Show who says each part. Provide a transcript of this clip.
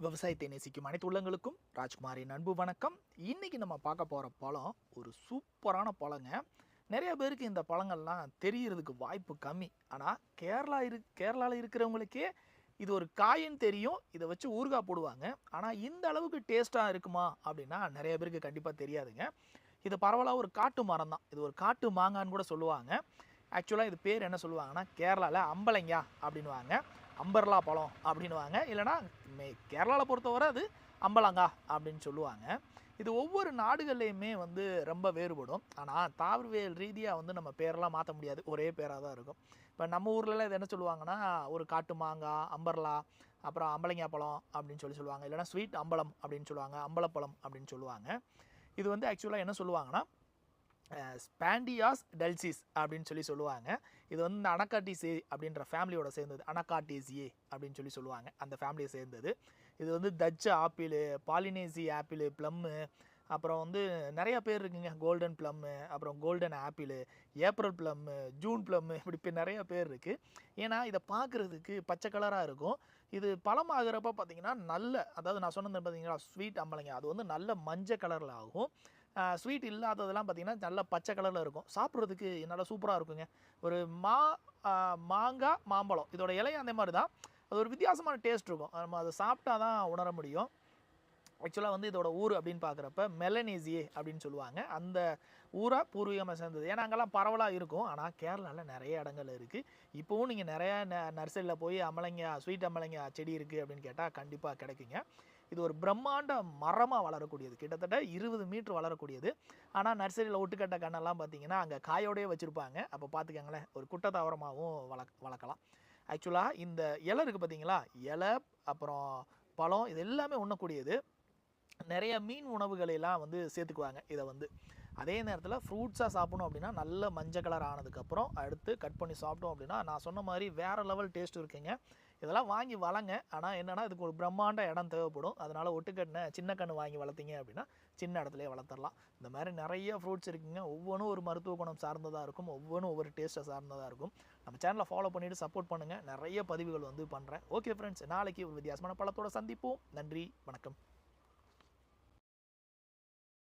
Speaker 1: விவசாயத்தை நேசிக்கும் அனைத்து உள்ளங்களுக்கும் ராஜ்குமாரின் அன்பு வணக்கம். இன்னைக்கு நம்ம பார்க்க போகிற பழம் ஒரு சூப்பரான பழங்க. நிறைய பேருக்கு இந்த பழங்கள்லாம் தெரியறதுக்கு வாய்ப்பு கம்மி. ஆனால் கேரளாவில் இருக்கிறவங்களுக்கே இது ஒரு காயின்னு தெரியும். இதை வச்சு ஊறுகாய் போடுவாங்க. ஆனால் இந்த அளவுக்கு டேஸ்ட்டாக இருக்குமா அப்படின்னா நிறைய பேருக்கு கண்டிப்பாக தெரியாதுங்க. இது பரவலாக ஒரு காட்டு மரம் தான். இது ஒரு காட்டு மாங்கான்னு கூட சொல்லுவாங்க. ஆக்சுவலாக இது பேர் என்ன சொல்லுவாங்கன்னா கேரளாவில் அம்பலங்கா அப்படின்வாங்க, அம்பர்லா பழம் அப்படின்வாங்க, இல்லைனா கேரளாவில் பொறுத்தவரை அது அம்பலங்கா அப்படின்னு சொல்லுவாங்க. இது ஒவ்வொரு நாடுகள்லையுமே ரொம்ப வேறுபடும். ஆனால் தாவரவியல் ரீதியாக நம்ம பேரெல்லாம் மாற்ற முடியாது, ஒரே பேராக தான் இருக்கும். இப்போ நம்ம ஊர்லலாம் இது என்ன சொல்லுவாங்கன்னா ஒரு காட்டு மாங்காய், அம்பர்லா, அப்புறம் அம்பலங்கா பழம் அப்படின்னு சொல்லுவாங்க. இல்லைனா ஸ்வீட் அம்பலம் அப்படின்னு சொல்லுவாங்க, அம்பலப்பழம் அப்படின்னு சொல்லுவாங்க. இது ஆக்சுவலாக என்ன சொல்லுவாங்கன்னா ஸ்பாண்டியாஸ் டெல்சிஸ் அப்படின்னு சொல்லுவாங்க. இது இந்த அனகாட்டிசே அப்படின்ற ஃபேமிலியோட சேர்ந்தது. அனகாட்டிசியே அப்படின்னு சொல்லுவாங்க, அந்த ஃபேமிலியை சேர்ந்தது. இது டச்சு ஆப்பிள், பாலினேசி ஆப்பிள், ப்ளம்மு, அப்புறம் நிறையா பேர் இருக்குங்க. கோல்டன் ப்ளம்மு, அப்புறம் golden apple, April plum, June plum, இப்படி நிறையா பேர் இருக்குது. ஏன்னா இதை பார்க்குறதுக்கு பச்சை கலராக இருக்கும். இது பழமாகிறப்ப பார்த்திங்கன்னா அதாவது நான் சொன்னது பார்த்தீங்கன்னா ஸ்வீட் அம்பலங்க, அது நல்ல மஞ்சள் கலரில் ஆகும். ஸ்வீட் இல்லாததெல்லாம் பார்த்திங்கன்னா நல்லா பச்சை கலரில் இருக்கும். சாப்பிட்றதுக்கு நல்லா சூப்பராக இருக்குங்க. ஒரு மாங்காய் மாம்பழம் இதோட இலையும் அந்த மாதிரி தான். அது ஒரு வித்தியாசமான டேஸ்ட் இருக்கும். நம்ம அதை சாப்பிட்டா தான் உணர முடியும். ஆக்சுவலாக இதோட ஊர் அப்படின்னு பார்க்குறப்ப மெலனேசியே அப்படின்னு சொல்லுவாங்க. அந்த ஊராக பூர்வீகமாக சேர்ந்தது. ஏன்னா அங்கெல்லாம் பரவலாக இருக்கும். ஆனால் கேரளாவில் நிறைய இடங்கள் இருக்குது. இப்போவும் நீங்கள் நிறையா நர்சரியில் போய் அம்பலங்கா, ஸ்வீட் அம்பலங்கா செடி இருக்குது அப்படின்னு கேட்டால் கண்டிப்பாக கிடைக்குங்க. இது ஒரு பிரம்மாண்ட மரமாக வளரக்கூடியது, கிட்டத்தட்ட 20 மீட்டர் வளரக்கூடியது. ஆனால் நர்சரியில் ஒட்டுக்கட்ட கண்ணெல்லாம் பார்த்தீங்கன்னா அங்கே காயோடையே வச்சுருப்பாங்க. அப்போ பார்த்துக்கங்களேன், ஒரு குட்டை தாவரமாகவும் வளர்க்கலாம். ஆக்சுவலாக இந்த இலை இருக்குது பார்த்தீங்களா, இலை அப்புறம் பழம் இது எல்லாமே உண்ணக்கூடியது. நிறைய மீன் உணவுகளெல்லாம் சேர்த்துக்குவாங்க இதை. அதே நேரத்தில் ஃப்ரூட்ஸாக சாப்பிடணும் அப்படின்னா நல்ல மஞ்சள் கலர் ஆனதுக்கப்புறம் அடுத்து கட் பண்ணி சாப்பிட்டோம் அப்படின்னா நான் சொன்ன மாதிரி வேறு லெவல் டேஸ்ட் இருக்குங்க. இதெல்லாம் வாங்கி வளங்க. ஆனால் என்னென்னா இதுக்கு ஒரு பிரம்மாண்ட இடம் தேவைப்படும். அதனால் ஒட்டுக்கண்ணை சின்ன கன்று வாங்கி வளர்த்திங்க அப்படின்னா சின்ன இடத்துலையே வளர்த்துடலாம். இந்த மாதிரி நிறைய ஃப்ரூட்ஸ் இருக்குங்க. ஒவ்வொன்றும் ஒரு மருத்துவ குணம் சார்ந்ததாக இருக்கும், ஒவ்வொன்றும் ஒவ்வொரு டேஸ்ட்டை சார்ந்ததாக இருக்கும். நம்ம சேனலை ஃபாலோ பண்ணிவிட்டு சப்போர்ட் பண்ணுங்கள். நிறைய பதிவுகள் பண்ணுறேன். ஓகே ஃப்ரெண்ட்ஸ், நாளைக்கு ஒரு வித்தியாசமான பழத்தோடு சந்திப்போம். நன்றி, வணக்கம்.